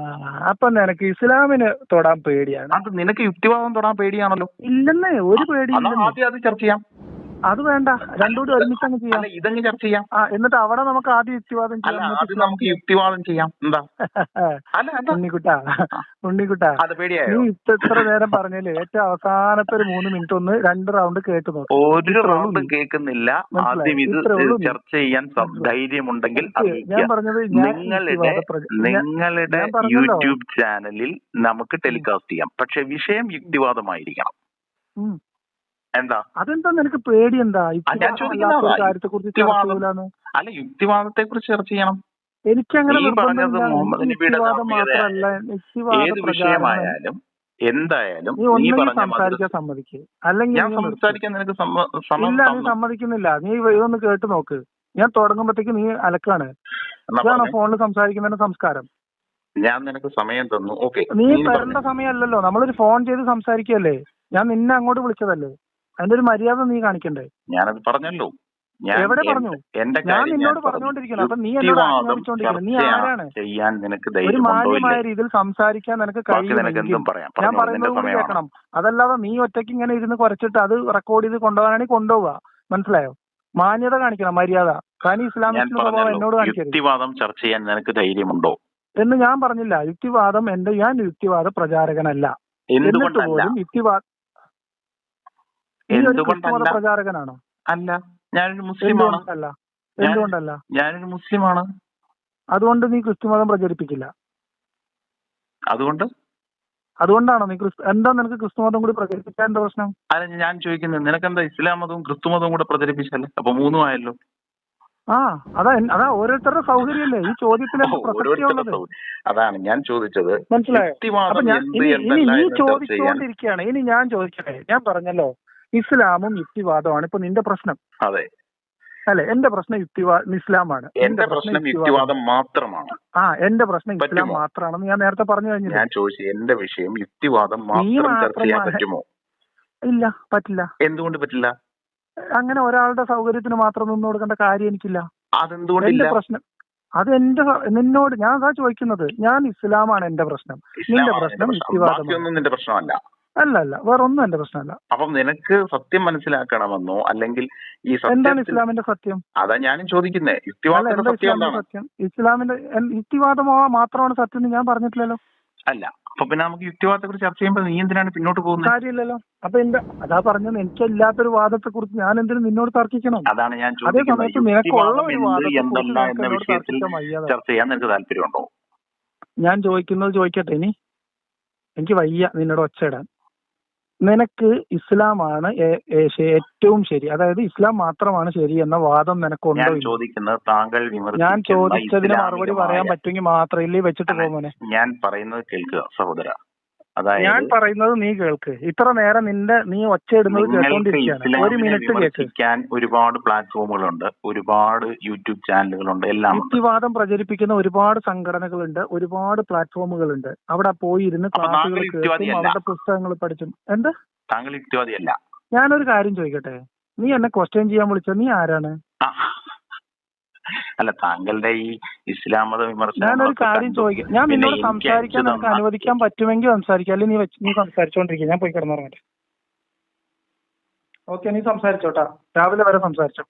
അപ്പൊ നിനക്ക് ഇസ്ലാമിന് തൊടാൻ പേടിയാണ്. അത് നിനക്ക് യുക്തിവാദം തൊടാൻ പേടിയാണല്ലോ. ഇല്ലെന്നേ, ഒരു പേടിയില്ല. ആദ്യം അത് ചർച്ച ചെയ്യാം. അത് വേണ്ട, രണ്ടുകൂടി ഒരുമിച്ച് അങ്ങ് ചെയ്യാം. ഇതങ്ങ് ചർച്ച ചെയ്യാം. എന്നിട്ട് അവിടെ നമുക്ക് ആദ്യം യുക്തിവാദം ചെയ്യാം. ആദ്യം നമുക്ക് യുക്തിവാദം ചെയ്യാം. എന്താ ഉണ്ണിക്കുട്ടാ നീ ഇത്ര നേരം പറഞ്ഞില്ലേ, ഏറ്റവും അവസാനത്തെ ഒരു 3 മിനിറ്റ് ഒന്ന് 2 റൗണ്ട് കേട്ട് നോക്കും. ഒരു റൗണ്ട് കേൾക്കുന്നില്ല. ആദ്യം ഇത് ചർച്ച ചെയ്യാൻ ധൈര്യമുണ്ടെങ്കിൽ ഞാൻ പറഞ്ഞത് നിങ്ങളുടെ യൂട്യൂബ് ചാനലിൽ നമുക്ക് ടെലികാസ്റ്റ് ചെയ്യാം. പക്ഷെ വിഷയം യുക്തിവാദമായിരിക്കണം. എന്താ അതെന്താ നിനക്ക് പേടി? എന്താ അല്ല, യുക്തിവാദത്തെ കുറിച്ച് ചർച്ച ചെയ്യണം. എനിക്കങ്ങനെ ഏത് വിഷയമായാലും എന്തായാലും സംസാരിക്കാൻ സമ്മതിക്ക്, അല്ലെങ്കിൽ സംസാരിക്കാൻ നിനക്ക് സമ്മതിക്കുന്നില്ല. നീ ഇതൊന്ന് കേട്ട് നോക്ക്. ഞാൻ തുടങ്ങുമ്പോഴത്തേക്ക് നീ അലക്കാണ്. ഇതാണോ ഫോണിൽ സംസാരിക്കുന്നതിന് സംസ്കാരം? ഞാൻ നിനക്ക് സമയം തന്നു. ഓക്കെ, നീ തരേണ്ട സമയമല്ലല്ലോ. നമ്മളൊരു ഫോൺ ചെയ്ത് സംസാരിക്കല്ലേ. ഞാൻ നിന്നെ അങ്ങോട്ട് വിളിച്ചതല്ലേ. അതിന്റെ ഒരു മര്യാദ നീ കാണിക്കണ്ടേ? ഞാനത് പറഞ്ഞല്ലോ. എവിടെ പറഞ്ഞു? ഞാൻ നിന്നോട് പറഞ്ഞുകൊണ്ടിരിക്കണം. അപ്പൊ നീ എന്നോട് ആജ്ഞാപിച്ചോണ്ടിരിക്കണം. നീ ആരാണ്? ഒരു മാന്യമായ രീതിയിൽ സംസാരിക്കാൻ നിനക്ക് കഴിയുമെങ്കിൽ ഞാൻ പറയുന്നത് കൂടി കേൾക്കണം. അതല്ലാതെ നീ ഒറ്റയ്ക്ക് ഇങ്ങനെ ഇരുന്ന് കുറച്ചിട്ട് അത് റെക്കോർഡ് ചെയ്ത് കൊണ്ടുപോകാനാണെങ്കിൽ കൊണ്ടുപോവുക. മനസ്സിലായോ? മാന്യത കാണിക്കണം, മര്യാദ. കാരണം ഇസ്ലാമിക് സ്വഭാവം എന്നോട് കാണിക്കരുത്. യുക്തിവാദം ചർച്ച ചെയ്യാൻ നിനക്ക് ധൈര്യമുണ്ടോ എന്ന് ഞാൻ പറഞ്ഞില്ല. യുക്തിവാദം ഞാൻ യുക്തിവാദ പ്രചാരകനല്ല. എന്നിട്ട് പോലും ക്രിസ്തുമത പ്രചാരകനാണോ? അല്ല, ഞാനൊരു മുസ്ലിമാണ്. എന്തുകൊണ്ടല്ല? ഞാനൊരു മുസ്ലിമാണ്. അതുകൊണ്ട് നീ ക്രിസ്തുമതം പ്രചരിപ്പിക്കില്ല. അതുകൊണ്ടാണോ നീ എന്താ നിനക്ക് ക്രിസ്തുമതം കൂടി പ്രചരിപ്പിക്കാൻ എന്താ പ്രശ്നം? അല്ല, ഞാൻ ചോദിക്കുന്നത് നിനക്കെന്താ ഇസ്ലാം മതവും ക്രിസ്തുമതവും കൂടെ പ്രചരിപ്പിച്ചല്ലേ? അപ്പൊ 3 ആയല്ലോ. അതാ ഓരോരുത്തരുടെ സൗകര്യമല്ലേ ഈ ചോദ്യത്തിലാണ് പ്രസക്തിയുള്ളത്. അതാണ് ഞാൻ ചോദിച്ചത്. മനസ്സിലായോ? അപ്പൊ നീ ചോദിച്ചുകൊണ്ടിരിക്കുകയാണ്. ഇനി ഞാൻ ചോദിക്കട്ടെ. ഞാൻ പറഞ്ഞല്ലോ ഇസ്ലാമും യുക്തിവാദമാണ് ഇപ്പൊ നിന്റെ പ്രശ്നം. അതെ അല്ലെ? എന്റെ പ്രശ്നം ഇസ്ലാമാണ്. എന്റെ പ്രശ്നം യുക്തിവാദം മാത്രമാണ്. എന്റെ പ്രശ്നം ഇസ്ലാം മാത്രമാണെന്ന് ഞാൻ നേരത്തെ പറഞ്ഞു കഴിഞ്ഞു. ഞാൻ ചോദിച്ചു എന്റെ വിഷയം യുക്തിവാദം മാത്രം ചർച്ച ചെയ്യാൻ പറ്റുമോ? ഇല്ല, പറ്റില്ല. എന്തുകൊണ്ട് പറ്റില്ല? അങ്ങനെ ഒരാളുടെ സൗകര്യത്തിന് മാത്രം നിന്ന് കൊടുക്കേണ്ട കാര്യം എനിക്കില്ല. അതെന്തുകൊണ്ട്? എന്റെ പ്രശ്നം അത് നിന്നോട് ഞാൻ അതാ ചോദിക്കുന്നത്. ഞാൻ ഇസ്ലാമാണ് എന്റെ പ്രശ്നം. നിന്റെ പ്രശ്നം യുക്തിവാദം. നിന്റെ പ്രശ്നമല്ല. അല്ല, വേറൊന്നും എന്റെ പ്രശ്നമല്ല. അപ്പം നിനക്ക് സത്യം മനസ്സിലാക്കണമെന്നോ അല്ലെങ്കിൽ ഈ എന്താണ് ഇസ്ലാമിന്റെ സത്യം? അതാ ഞാനും ചോദിക്കുന്നേ. യുക്തിവാദത്തിന്റെ സത്യം ഇസ്ലാമിന്റെ യുക്തിവാദമോ മാത്രമാണ് സത്യം എന്ന് ഞാൻ പറഞ്ഞിട്ടില്ലല്ലോ. അല്ല, അപ്പൊ പിന്നെ നമുക്ക് യുക്തിവാദത്തെ കുറിച്ച് ചർച്ച ചെയ്യുമ്പോൾ നീ എന്തിനാണ് പിന്നോട്ട് പോകുന്നത്? കാര്യമില്ലല്ലോ. അപ്പൊ അതാ പറഞ്ഞത്, എനിക്കില്ലാത്തൊരു വാദത്തെ കുറിച്ച് ഞാൻ എന്തിനും നിന്നോട് തർക്കിക്കണം? അതാണ് ഞാൻ അതേ സമയത്ത് നിനക്കുള്ള ഒരു വാദത്തെ എന്ന വിഷയത്തിൽ ചർച്ച ചെയ്യാൻ നിനക്ക് താല്പര്യമുണ്ടോ? ഞാൻ ചോദിക്കുന്നത് ചോദിക്കട്ടെ. ഇനി എനിക്ക് വയ്യ നിന്നോട് ഒച്ചയിടാൻ. നിനക്ക് ഇസ്ലാമാണ് ഏറ്റവും ശരി, അതായത് ഇസ്ലാം മാത്രമാണ് ശരി എന്ന വാദം നിനക്കുണ്ടോ? ഞാൻ ചോദിച്ചതിന് മറുപടി പറയാൻ പറ്റുമെങ്കിൽ മാത്രമല്ലേ വെച്ചിട്ട് പോകുമോനെ. ഞാൻ പറയുന്നത് കേൾക്കുക സഹോദര. ഞാൻ പറയുന്നത് നീ കേൾക്ക്. ഇത്ര നേരം നീ ഒച്ചയിടുന്നത് കേട്ടോണ്ടിരിക്കുകയാണ്. 1 മിനിറ്റ് കേൾക്ക്. ഒരുപാട് പ്ലാറ്റ്ഫോമുകളുണ്ട്, ഒരുപാട് യൂട്യൂബ് ചാനലുകളുണ്ട്, എല്ലാം. യുക്തിവാദം പ്രചരിപ്പിക്കുന്ന ഒരുപാട് സംഘടനകളുണ്ട്, ഒരുപാട് പ്ലാറ്റ്ഫോമുകളുണ്ട്. അവിടെ പോയിരുന്ന് ക്ലാസുകൾ കേട്ടും അവരുടെ പുസ്തകങ്ങൾ പഠിച്ചും. എന്താ താങ്കൾ യുക്തിവാദിയല്ല? ഞാനൊരു കാര്യം ചോദിക്കട്ടെ. നീ എന്നെ ക്വസ്റ്റ്യൻ ചെയ്യാൻ വിളിച്ചത് നീ ആരാണ്? അല്ല, താങ്കളുടെ ഈ ഇസ്ലാം മത വിമർശനം. ഞാനൊരു കാര്യം ചോദിക്കാം. ഞാൻ നിന്നോട് സംസാരിക്കാൻ നിനക്ക് അനുവദിക്കാൻ പറ്റുമെങ്കിൽ സംസാരിക്കാം, അല്ലെങ്കിൽ നീ സംസാരിച്ചോണ്ടിരിക്കുക. ഞാൻ പോയി കിടന്നുറങ്ങട്ടെ. ഓക്കെ, നീ സംസാരിച്ചോട്ടാ. രാവിലെ വരെ സംസാരിച്ചോ.